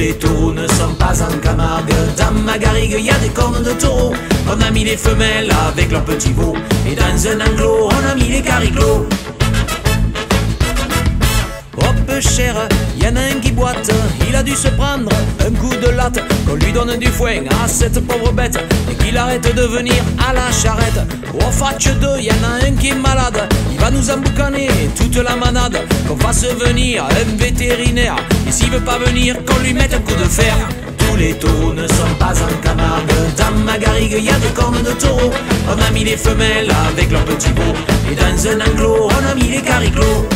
les taureaux ne sont pas en Camargue. Dans ma garrigue, y a des cornes de taureau. On a mis les femelles avec leurs petits veaux. Et dans un enclos, on a mis les cariclots. Hop cher, y'en a un qui boite, il a dû se prendre un coup de latte. Qu'on lui donne du foin à cette pauvre bête et qu'il arrête de venir à la charrette. Au fatch 2, y'en a un qui est malade, il va nous emboucaner toute la manade. Qu'on fasse venir un vétérinaire, et s'il veut pas venir, qu'on lui mette un coup de fer. Tous les taureaux ne sont pas en Camargue. Dans ma garrigue, y a des cornes de taureau. On a mis les femelles avec leurs petits veaux. Et dans un enclos, on a mis les cariclots.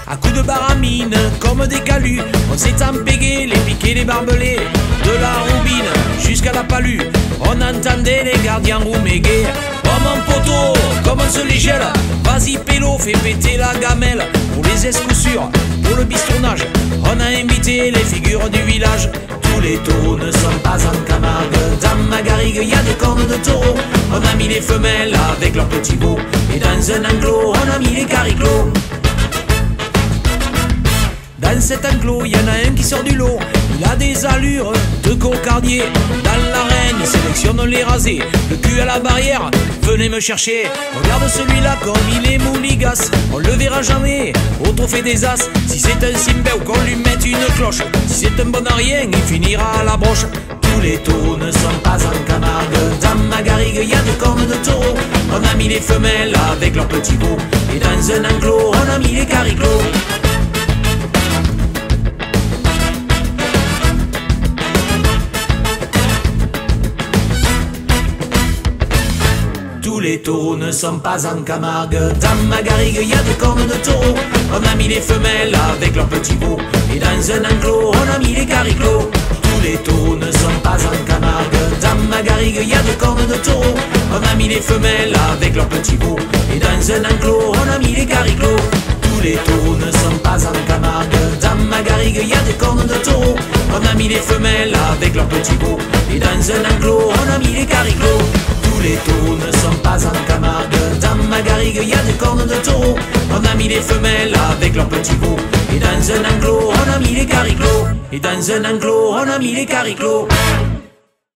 À coups de baramine, comme des calus, on s'est empégué les piquets, les barbelés. De la roubine jusqu'à la palue, on entendait les gardiens rouméguer. Oh mon poteau, comme on se les gèle, vas-y pélo, fais péter la gamelle. Pour les escoussures, pour le bistournage, on a invité les figures du village. Tous les taureaux ne sont pas en Camargue. Dans ma garrigue, y a des cornes de taureau. On a mis les femelles avec leurs petits veaux. Et dans un enclos, on a mis les cariclots. Dans cet enclos, y en a un qui sort du lot. Il a des allures de cocardier. Dans l'arène, il sélectionne les rasés. Le cul à la barrière, venez me chercher. Regarde celui-là comme il est mouligasse. On le verra jamais au trophée des As. Si c'est un Simbé ou qu'on lui mette une cloche. Si c'est un bon à rien, il finira à la broche. Tous les taureaux ne sont pas en Camargue. Dans ma garrigue, y a des cornes de taureau. On a mis les femelles avec leurs petits veaux. Et dans un enclos, on a mis les cariclots. Tous les taureaux ne sont pas en Camargue. Dans ma garrigue, y a des cornes de taureau. On a mis les femelles avec leurs petits veaux. Et dans un enclos, on a mis les cariclots. Tous les taureaux ne sont pas en Camargue. Dans ma garrigue, y a des cornes de taureau. On a mis les femelles avec leurs petits veaux. Et dans un enclos, on a mis les cariclots. Tous les taureaux ne sont pas en Camargue. Dans ma garrigue, y a des cornes de taureau. On a mis les femelles avec leurs petits veaux. Et dans un enclos, on a mis les cariclots. Tous les taureaux ne sont pas en Camargue. Dans ma garrigue, y a des cornes de taureau. On a mis les femelles avec leurs petits veaux. Et dans un enclos, on a mis les cariclots. Et dans un enclos, on a mis les cariclots.